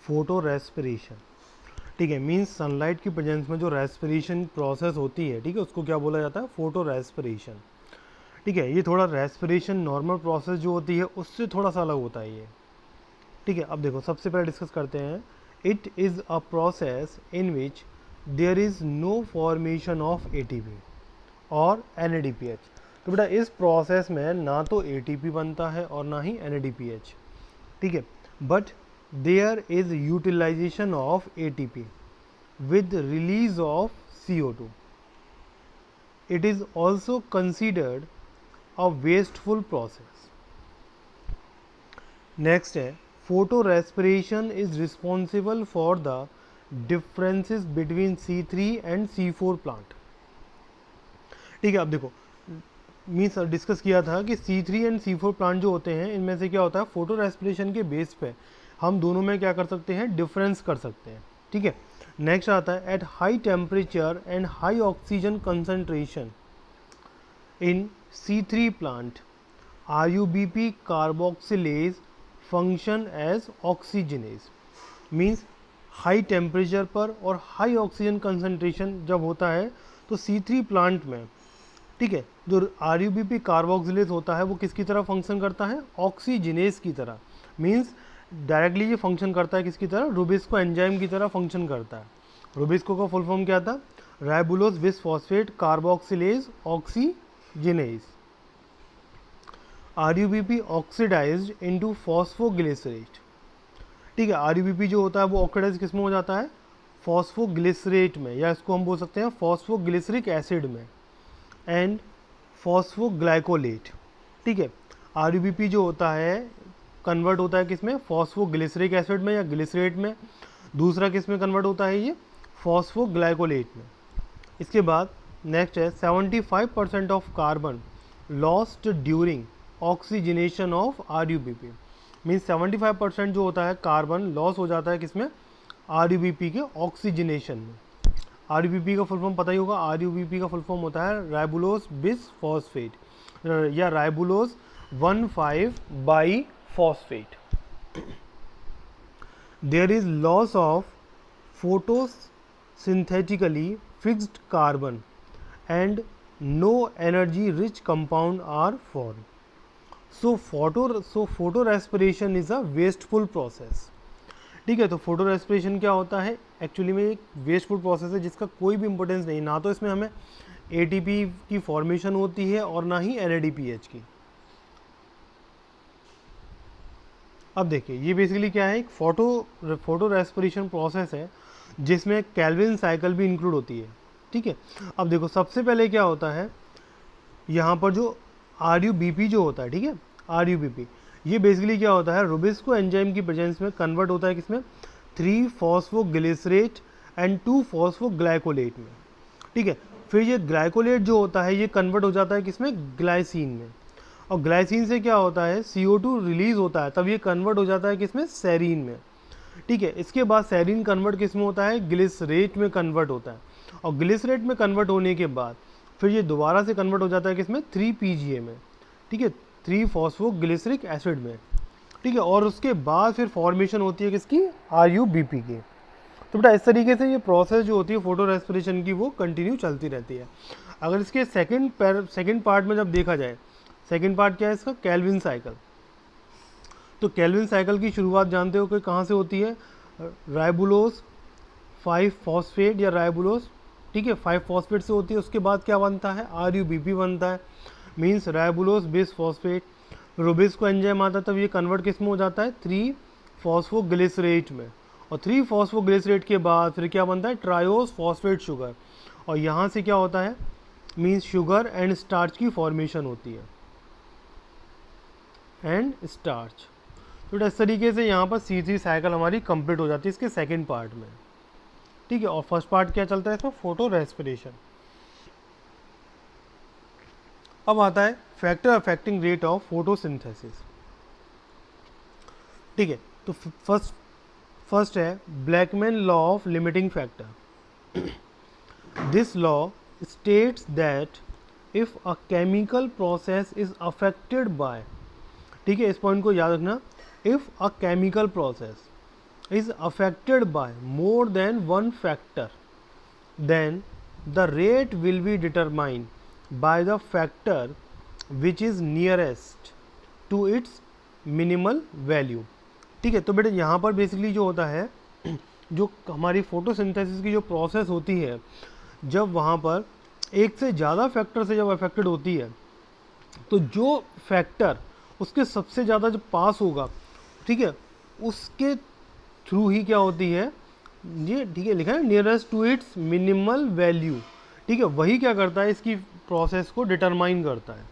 Photo respiration, ठीक है, means sunlight की प्रेजेंस में जो रेस्पिरेशन प्रोसेस होती है, ठीक है, उसको क्या बोला जाता है, फोटो रेस्पिरेशन, ठीक है। ये थोड़ा रेस्पिरेशन नॉर्मल प्रोसेस जो होती है उससे थोड़ा सा अलग होता है ये, ठीक है। अब देखो सबसे पहले डिस्कस करते हैं, it is a process in which there is no formation of ATP और एनएडीपीएच। तो बेटा इस प्रोसेस में ना तो एटीपी बनता है और ना ही एनएडीपीएच, ठीक है, but there is utilization of ATP with release of CO2. It is also considered a wasteful process. Next है, photorespiration is responsible for the differences between C3 and C4 plant. ठीक है, अब देखो मीन्स डिस्कस किया था कि C3 and C4 plant जो होते हैं इनमें से क्या होता है, फोटो रेस्पिरेशन के बेस पे हम दोनों में क्या कर सकते हैं, डिफरेंस कर सकते हैं, ठीक है। नेक्स्ट आता है, at high temperature and high oxygen concentration in C3 plant RUBP carboxylase function as oxygenase. Means high temperature पर और हाई ऑक्सीजन कंसंट्रेशन जब होता है तो C3 प्लांट में, ठीक है, जो RUBP कार्बोक्सिलेज होता है वो किसकी तरह फंक्शन करता है, ऑक्सीजनेज की तरह। मीन्स डायरेक्टली ये फंक्शन करता है किसकी तरह, रुबिस्को एंजाइम की तरह फंक्शन करता है। रुबिस्को का फुल फॉर्म क्या था, ribulose bisphosphate carboxylase oxygenase. RUBP oxidized into phosphoglycerate, ठीक है। RUBP जो होता है वो ऑक्सीडाइज किस में हो जाता है, फॉस्फोग्लिसरेट में, या इसको हम बोल सकते हैं फॉस्फोग्लिसरिक एसिड में, एंड फॉस्फोग्लाइकोलेट, ठीक है। RUBP जो होता है कन्वर्ट होता है किसमें, फॉस्फोग्लिसरिक एसिड में या ग्लिसरेट में, दूसरा किस में कन्वर्ट होता है, ये फॉस्फोग्लाइकोलेट में। इसके बाद नेक्स्ट है 75% of carbon lost during oxygenation of RUBP। Means 75% जो होता है कार्बन लॉस हो जाता है किसमें, RUBP के ऑक्सीजनेशन में। RUBP का फुल फॉर्म पता ही होगा, RUBP का फुल फॉर्म होता है राइबुलोज बिसफॉस्फेट या ribulose 1,5 by phosphate. There is loss of photosynthetically fixed carbon and no energy rich compound are formed. So photorespiration is a wasteful process. ठीक है, तो फोटो रेस्पिरेशन क्या होता है, एक्चुअली में एक वेस्टफुल प्रोसेस है जिसका कोई भी इंपॉर्टेंस नहीं, ना तो इसमें हमें एटीपी की फॉर्मेशन होती है और ना ही एनएडीपीएच की। अब देखिए ये बेसिकली क्या है, एक फोटो रेस्पिरेशन प्रोसेस है जिसमें कैल्विन साइकिल भी इंक्लूड होती है, ठीक है। अब देखो सबसे पहले क्या होता है, यहाँ पर जो RUBP जो होता है, ठीक है, RUBP ये बेसिकली क्या होता है, रुबिस्को एंजाइम की प्रेजेंस में कन्वर्ट होता है किसमें, 3 फॉस्फोग्लिसरेट एंड 2 फॉस्फोग्लाइकोलेट में, ठीक है। फिर ये ग्लाइकोलेट जो होता है ये कन्वर्ट हो जाता है किसमें, ग्लाइसिन में, और ग्लाइसिन से क्या होता है, CO2 रिलीज होता है, तब ये कन्वर्ट हो जाता है किसमें, सेरीन में, ठीक है। इसके बाद सेरीन कन्वर्ट किस में होता है, ग्लिसरेट में कन्वर्ट होता है, और ग्लिसरेट में कन्वर्ट होने के बाद फिर ये दोबारा से कन्वर्ट हो जाता है किसमें, 3PGA में, ठीक है, 3 फॉस्फोग्लिसरिक एसिड में, ठीक है। और उसके बाद फिर फॉर्मेशन होती है किसकी, RUBP की। तो बेटा इस तरीके से ये प्रोसेस जो होती है फोटो रेस्पिरेशन की वो कंटिन्यू चलती रहती है। अगर इसके सेकेंड पार्ट में जब देखा जाए, सेकेंड पार्ट क्या है इसका, कैल्विन साइकिल। तो कैल्विन साइकिल की शुरुआत जानते हो कि कहाँ से होती है, राइबुलोज 5 फॉस्फेट या राइबुलोज, ठीक है, 5 फॉस्फेट से होती है। उसके बाद क्या बनता है, RUBP बनता है, means ribulose bis phosphate, Rubisco enzyme आता है, तब ये कन्वर्ट किस में हो जाता है, 3 फॉस्फोग्लिसरेट में, और 3 फॉस्फोग्लिसरेट के बाद फिर क्या बनता है, ट्रायोस फॉस्फेट शुगर, और यहाँ से क्या होता है, मीन्स शुगर एंड स्टार्च की फॉर्मेशन होती है, एंड स्टार्च। तो इस तरीके से यहाँ पर C3 साइकिल हमारी कंप्लीट हो जाती है इसके सेकेंड पार्ट में, ठीक है। और फर्स्ट पार्ट क्या चलता है इसमें, फोटो रेस्पिरेशन। अब आता है factor affecting rate of photosynthesis, ठीक है। तो फर्स्ट है Blackman law of limiting factor. This law states that if a chemical process is affected by, ठीक है, इस पॉइंट को याद रखना, if a chemical process is affected by more than one factor, then the rate will be determined by the factor which is nearest to its minimal value। ठीक है, तो बेटे यहाँ पर बेसिकली जो होता है, जो हमारी फोटोसिंथेसिस की जो प्रोसेस होती है, जब वहाँ पर एक से ज़्यादा फैक्टर से जब अफेक्टेड होती है, तो जो फैक्टर उसके सबसे ज़्यादा जब पास होगा, ठीक है, उसके थ्रू ही क्या होती है ये, ठीक है, लिखा है nearest to its minimal value. ठीक है, वही क्या करता है, इसकी प्रोसेस को डिटरमाइन करता है।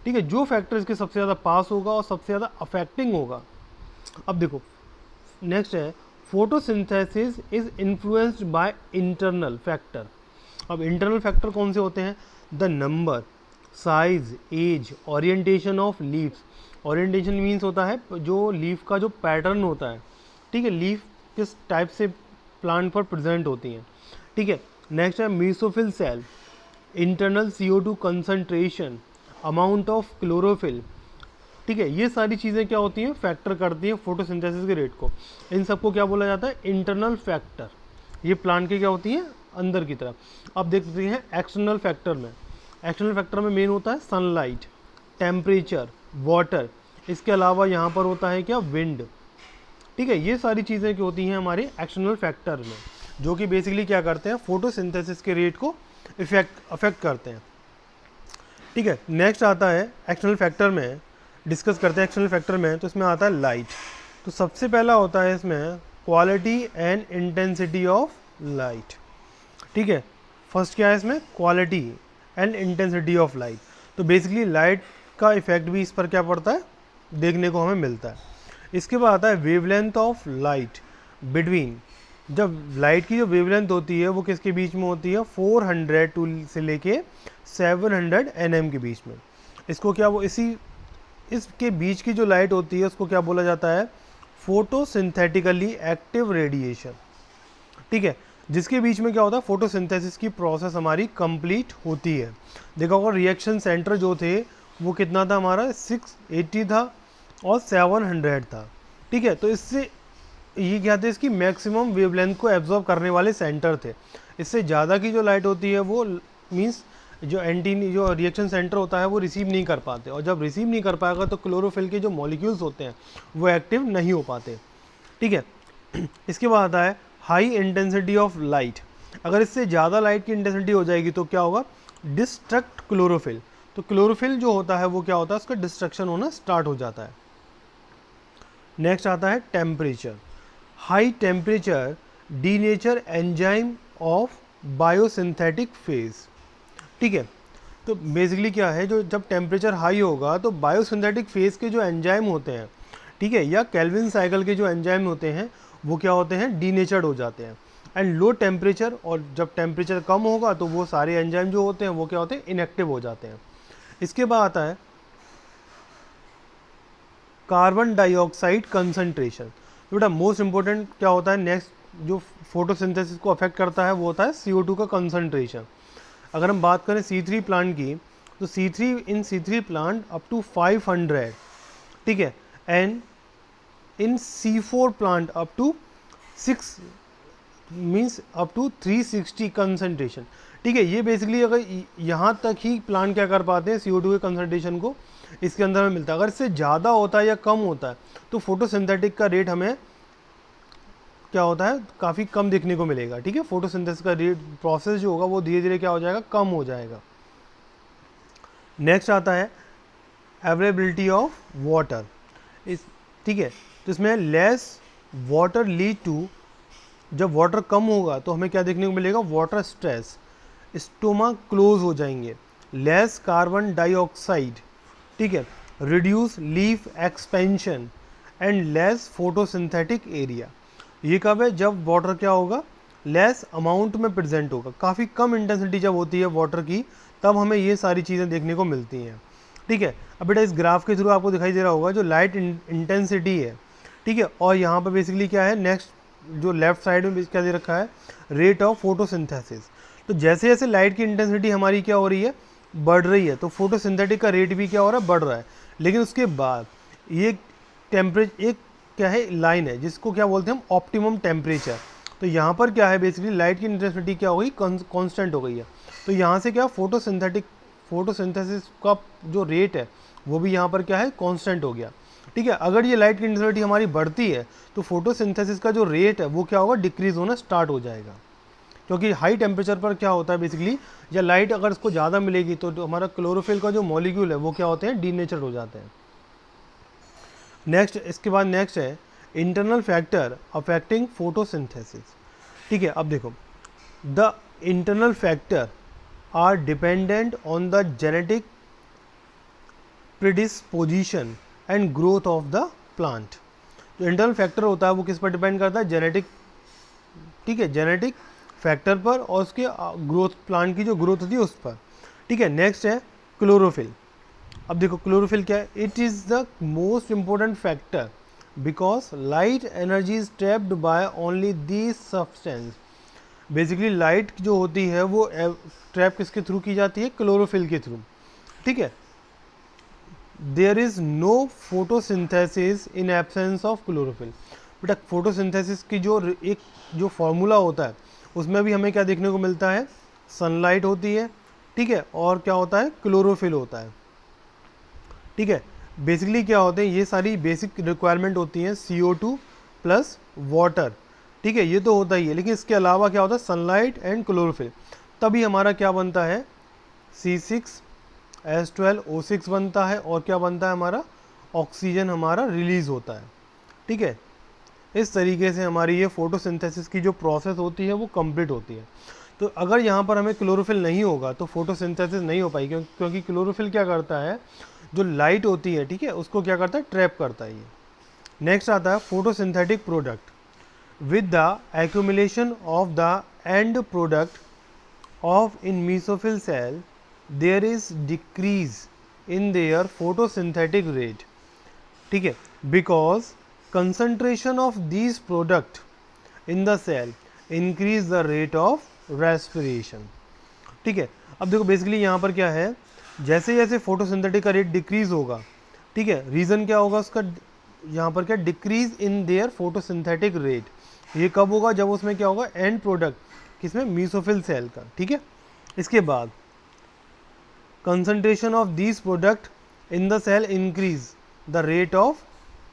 ठीक है, जो फैक्टर इसके सबसे ज़्यादा पास होगा और सबसे ज़्यादा अफेक्टिंग होगा। अब देखो नेक्स्ट है, photosynthesis is influenced by internal factor. अब इंटरनल फैक्टर कौन से होते हैं? The number, size, age, orientation of leaves. Orientation means होता है जो लीफ का जो पैटर्न होता है, ठीक है, लीफ किस टाइप से प्लांट पर प्रेजेंट होती हैं। ठीक है, नेक्स्ट है mesophyll cell, internal CO2 concentration, amount of chlorophyll. ठीक है, ये सारी चीज़ें क्या होती हैं, फैक्टर करती हैं फोटोसिंथेसिस के रेट को। इन सबको क्या बोला जाता है? Internal factor. ये प्लांट की क्या होती हैं, अंदर की तरफ। अब देखते हैं एक्सटर्नल फैक्टर में। एक्सटर्नल फैक्टर में मेन होता है सनलाइट, टेम्परेचर, वाटर। इसके अलावा यहाँ पर होता है क्या, विंड। ठीक है, ये सारी चीज़ें क्या होती हैं हमारे एक्सटर्नल फैक्टर में, जो कि बेसिकली क्या करते हैं, फोटोसिंथेसिस के रेट को अफेक्ट करते हैं। ठीक है, नेक्स्ट आता है एक्सटर्नल फैक्टर में, डिस्कस करते हैं एक्सटर्नल फैक्टर में। तो इसमें आता है लाइट। तो सबसे पहला होता है इसमें quality and intensity of light. ठीक है, फर्स्ट क्या है इसमें, quality and intensity of light. तो बेसिकली लाइट का इफेक्ट भी इस पर क्या पड़ता है, देखने को हमें मिलता है। इसके बाद आता है वेवलेंथ ऑफ लाइट बिटवीन। जब लाइट की जो वेवलेंथ होती है वो किसके बीच में होती है, 400 से लेके 700 nm के बीच में। इसको क्या, वो इसके बीच की जो लाइट होती है उसको क्या बोला जाता है, फोटोसिंथेटिकली एक्टिव रेडिएशन। ठीक है, जिसके बीच में क्या होता है, फोटोसिंथेसिस की प्रोसेस हमारी कंप्लीट होती है। देखा होगा रिएक्शन सेंटर जो थे वो कितना था हमारा, 680 था और 700 था। ठीक है, तो इससे ये क्या थे, इसकी मैक्सिमम वेवलेंथ को एब्जॉर्ब करने वाले सेंटर थे। इससे ज़्यादा की जो लाइट होती है वो मीन्स जो रिएक्शन सेंटर होता है वो रिसीव नहीं कर पाते, और जब रिसीव नहीं कर पाएगा तो क्लोरोफिल के जो मॉलिक्यूल्स होते हैं वो एक्टिव नहीं हो पाते। ठीक है, इसके बाद आता है हाई इंटेंसिटी ऑफ लाइट। अगर इससे ज़्यादा लाइट की इंटेंसिटी हो जाएगी तो क्या होगा, डिस्ट्रक्ट क्लोरोफिल। तो क्लोरोफिल जो होता है वो क्या होता है, उसका डिस्ट्रक्शन होना स्टार्ट हो जाता है। नेक्स्ट आता है temperature. High temperature denature enzyme of biosynthetic phase. ठीक है, तो बेसिकली क्या है, जो जब टेम्परेचर हाई होगा तो बायोसिंथेटिक फेज के जो एंजाइम होते हैं, ठीक है, या केल्विन साइकिल के जो एंजाइम होते हैं वो क्या होते हैं, डीनेचर्ड हो जाते हैं। एंड लो टेम्परेचर, और जब टेम्परेचर कम होगा तो वो सारे एंजाइम जो होते हैं वो क्या होते हैं, इनएक्टिव हो जाते हैं। इसके बाद आता है कार्बन डाइऑक्साइड कंसंट्रेशन। बेटा मोस्ट इंपॉर्टेंट क्या होता है, नेक्स्ट जो फोटोसिंथेसिस को अफेक्ट करता है वो होता है CO2 का कंसंट्रेशन। अगर हम बात करें C3 प्लांट की, तो C3 प्लांट अप टू 500, ठीक है, and in C4 plant up to 6 means up to 360 concentration. ठीक है, ये बेसिकली अगर यहाँ तक ही प्लांट क्या कर पाते हैं, CO2 के कंसंट्रेशन को इसके अंदर में मिलता है। अगर इससे ज़्यादा होता है या कम होता है तो फोटोसिंथेटिक का रेट हमें क्या होता है, काफ़ी कम देखने को मिलेगा। ठीक है, फोटोसिंथेसिस का रेट प्रोसेस जो होगा वो धीरे धीरे क्या हो जाएगा, कम हो जाएगा। नेक्स्ट आता है अवेलेबिलिटी ऑफ वाटर। ठीक है, तो इसमें लेस वाटर लीड टू, जब वाटर कम होगा तो हमें क्या देखने को मिलेगा, वाटर स्ट्रेस, स्टोमक क्लोज हो जाएंगे, लेस कार्बन डाइऑक्साइड, ठीक है, reduce leaf expansion and less photosynthetic area. ये कब है, जब वाटर क्या होगा, लेस अमाउंट में प्रेजेंट होगा, काफ़ी कम इंटेंसिटी जब होती है वाटर की, तब हमें ये सारी चीज़ें देखने को मिलती हैं। ठीक है, अब बेटा इस ग्राफ के थ्रू आपको दिखाई दे रहा होगा जो लाइट इंटेंसिटी है, ठीक है, और यहाँ पर बेसिकली क्या है, नेक्स्ट जो लेफ्ट साइड में क्या दे रखा है, रेट ऑफ फोटोसिंथेसिस। तो जैसे जैसे लाइट की इंटेंसिटी हमारी क्या हो रही है, बढ़ रही है, तो फोटोसिंथेटिक का रेट भी क्या हो रहा है, बढ़ रहा है। लेकिन उसके बाद ये क्या है लाइन है जिसको क्या बोलते हैं हम ऑप्टिमम टेम्परेचर। तो यहाँ पर क्या है बेसिकली लाइट की इंटेंसिटी क्या हो गई कांस्टेंट हो गई है। तो यहाँ से क्या फोटोसिंथेसिस का जो रेट है वो भी यहाँ पर क्या है कांस्टेंट हो गया। ठीक है, अगर ये लाइट की इंटेंसिटी हमारी बढ़ती है तो फोटोसिंथेसिस का जो रेट है वो क्या होगा डिक्रीज होना स्टार्ट हो जाएगा, क्योंकि हाई टेम्परेचर पर क्या होता है बेसिकली या लाइट अगर इसको ज़्यादा मिलेगी तो हमारा क्लोरोफिल का जो मॉलिक्यूल है वो क्या होते हैं डीनेचर हो जाते हैं। नेक्स्ट इसके बाद नेक्स्ट है इंटरनल फैक्टर अफेक्टिंग फोटोसिंथेसिस। ठीक है, अब देखो the internal factor are dependent on the genetic predisposition and growth of the plant. जो इंटरनल फैक्टर होता है वो किस पर डिपेंड करता है जेनेटिक, ठीक है, जेनेटिक फैक्टर पर और उसके ग्रोथ, प्लांट की जो ग्रोथ होती है उस पर। ठीक है, नेक्स्ट है क्लोरोफिल। अब देखो क्लोरोफिल क्या है, it is the most important factor because light energy is trapped by only this substance. Basically light जो होती है वो ट्रैप किसके थ्रू की जाती है, क्लोरोफिल के थ्रू। ठीक है, there is no photosynthesis in absence of chlorophyll. बेटा फोटोसिंथेसिस की जो फॉर्मूला होता है उसमें भी हमें क्या देखने को मिलता है, सनलाइट होती है, ठीक है, और क्या होता है क्लोरोफिल होता है। ठीक है, बेसिकली क्या होते हैं ये सारी बेसिक रिक्वायरमेंट होती हैं CO2 प्लस वाटर। ठीक है, ये तो होता ही है, लेकिन इसके अलावा क्या होता है सनलाइट एंड क्लोरोफिल, तभी हमारा क्या बनता है C6H12O6 बनता है और क्या बनता है हमारा ऑक्सीजन हमारा रिलीज होता है। ठीक है, इस तरीके से हमारी ये फोटोसिंथेसिस की जो प्रोसेस होती है वो कंप्लीट होती है। तो अगर यहाँ पर हमें क्लोरोफिल नहीं होगा तो फोटोसिंथेसिस नहीं हो पाएगी, क्योंकि क्लोरोफिल क्या करता है जो लाइट होती है, ठीक है, उसको क्या करता है ट्रैप करता है ये। नेक्स्ट आता है photosynthetic product. With the accumulation of the end product of in mesophyll cell there is decrease in their photosynthetic rate. ठीक है, because concentration of these product in the cell increase the rate of respiration। ठीक है, अब देखो basically यहाँ पर क्या है, जैसे जैसे फोटोसिंथेटिक का रेट डिक्रीज होगा, ठीक है, रीज़न क्या होगा उसका, यहाँ पर क्या decrease in their photosynthetic rate. ये कब होगा, जब उसमें क्या होगा एंड प्रोडक्ट किसमें मेसोफिल सेल का। ठीक है, इसके बाद concentration of this product in the cell increase the rate of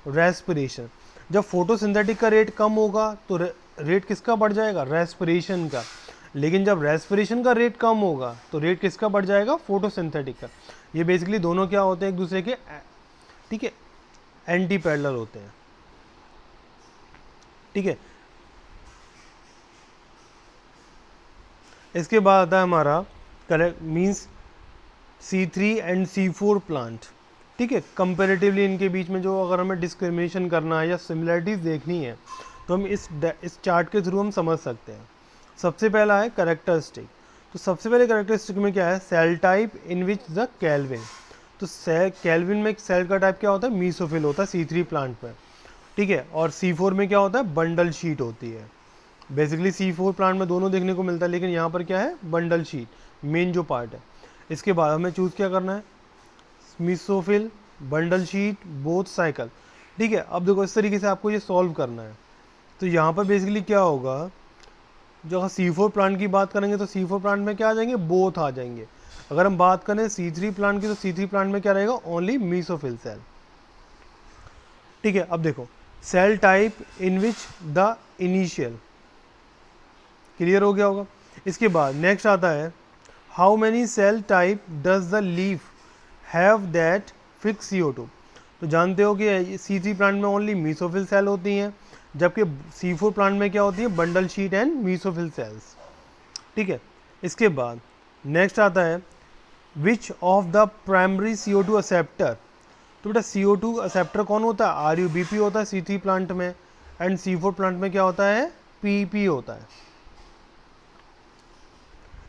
respiration. जब फोटोसिंथेटिक का रेट कम होगा तो रेट किसका बढ़ जाएगा, रेस्पिरेशन का। लेकिन जब रेस्पिरेशन का रेट कम होगा तो रेट किसका बढ़ जाएगा, फोटोसिंथेटिक का। ये बेसिकली दोनों क्या होते हैं एक दूसरे के, ठीक है, एंटी पैरेलल होते हैं। ठीक है, इसके बाद आता है हमारा correct means C3 and C4 plant. ठीक है, कंपेरेटिवली इनके बीच में जो अगर हमें डिस्क्रिमिनेशन करना है या सिमिलरिटीज़ देखनी है तो हम इस चार्ट के थ्रू हम समझ सकते हैं। सबसे पहला है कैरेक्टरिस्टिक। तो सबसे पहले कैरेक्टरिस्टिक में क्या है, cell type in which the Calvin. तो कैल्विन में सेल का टाइप क्या होता है, मीसोफिल होता है C3 प्लांट में। ठीक है, और C4 में क्या होता है, बंडल शीट होती है। बेसिकली C4 प्लांट में दोनों देखने को मिलता है, लेकिन यहाँ पर क्या है बंडल शीट मेन जो पार्ट है। इसके बाद हमें चूज़ क्या करना है, mesophyll, bundle sheath, both cycle. ठीक है, अब देखो इस तरीके से आपको ये सॉल्व करना है। तो यहाँ पर बेसिकली क्या होगा, जो C4 प्लांट की बात करेंगे तो C4 प्लांट में क्या आ जाएंगे, बोथ आ जाएंगे। अगर हम बात करें C3 प्लांट की तो C3 प्लांट में क्या रहेगा, ओनली मीसोफिल सेल। ठीक है, अब देखो cell type in which the initial, clear हो गया होगा। इसके बाद नेक्स्ट आता है how many cell type does the leaf have that fix CO2। तो जानते हो कि C3 प्लांट में ओनली मीसोफिल सेल होती हैं, जबकि C4 प्लांट में क्या होती है bundle sheath and mesophyll cells. ठीक है, इसके बाद नेक्स्ट आता है which of the primary CO2 acceptor. तो बेटा CO2 एक्सेप्टर कौन होता है, RUBP होता है C3 प्लांट में, एंड C4 प्लांट में क्या होता है, PP होता है।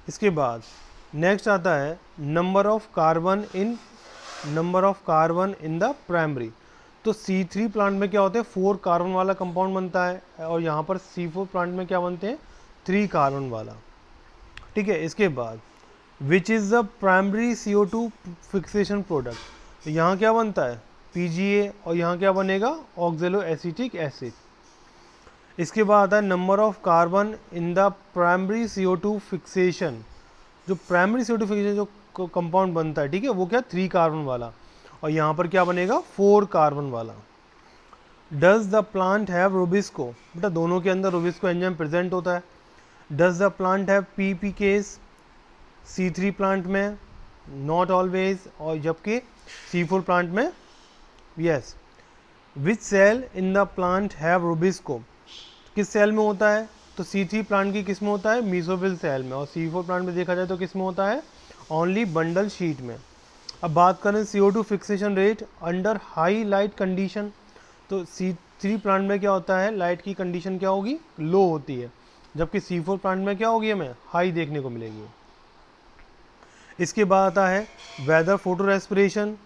इसके बाद नेक्स्ट आता है number of carbon in the primary. तो C3 प्लांट में क्या होते हैं 4 कार्बन वाला कंपाउंड बनता है, और यहाँ पर C4 प्लांट में क्या बनते हैं 3 कार्बन वाला। ठीक है, इसके बाद which is the primary CO2 fixation product. तो यहाँ क्या बनता है PGA, और यहाँ क्या बनेगा, ऑक्जेलो एसिटिक एसिड। इसके बाद आता है number of carbon in the primary CO2 fixation. जो प्राइमरी CO2 फिक्सेशन जो कंपाउंड बनता है, ठीक है, वो क्या 3 कार्बन वाला, और यहाँ पर क्या बनेगा 4 कार्बन वाला। Does the plant have rubisco, बेटा दोनों के अंदर रुबिस्को एंजाइम प्रेजेंट होता है। Does the plant have PPKs, C3 plant में नॉट ऑलवेज, और जबकि C4 प्लांट में yes. Which cell in the plant have rubisco, किस सेल में होता है, तो C3 प्लांट की किस में होता है, मीसोफिल सेल में, और C4 प्लांट में देखा जाए तो किस में होता है, ओनली बंडल शीट में। अब बात करें CO2 fixation rate under high light condition, तो C3 प्लांट में क्या होता है, लाइट की कंडीशन क्या होगी, लो होती है, जबकि C4 प्लांट में क्या होगी, हमें हाई देखने को मिलेगी। इसके बाद आता है whether photo respiration,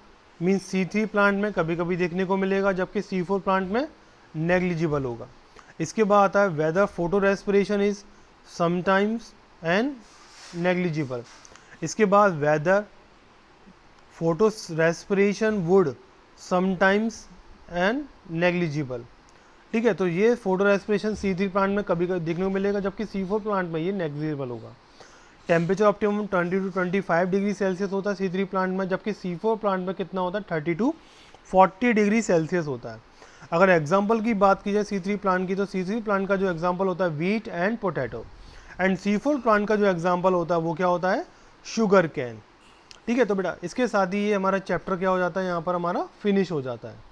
means C3 plant में कभी कभी देखने को मिलेगा, जबकि C4 प्लांट में नेग्लिजिबल होगा। इसके बाद आता है whether photo respiration is sometimes and negligible. इसके बाद whether photo respiration would sometimes and negligible, ठीक है। तो ये फोटो रेस्पिरेशन C3 प्लांट में कभी कभी देखने को मिलेगा, जबकि C4 प्लांट में ये नेग्लिजिबल होगा। Temperature optimum 20 to 25 degree Celsius होता है C3 प्लांट में, जबकि C4 प्लांट में कितना होता है 30 to 40 डिग्री सेल्सियस होता है। अगर एग्जाम्पल की बात की जाए C3 प्लांट की, तो C3 प्लांट का जो एग्जाम्पल होता है wheat and potato, and C4 plant का जो एग्जाम्पल होता है वो क्या होता है, शुगर कैन, ठीक है। तो बेटा इसके साथ ही ये हमारा चैप्टर क्या हो जाता है, यहाँ पर हमारा फिनिश हो जाता है।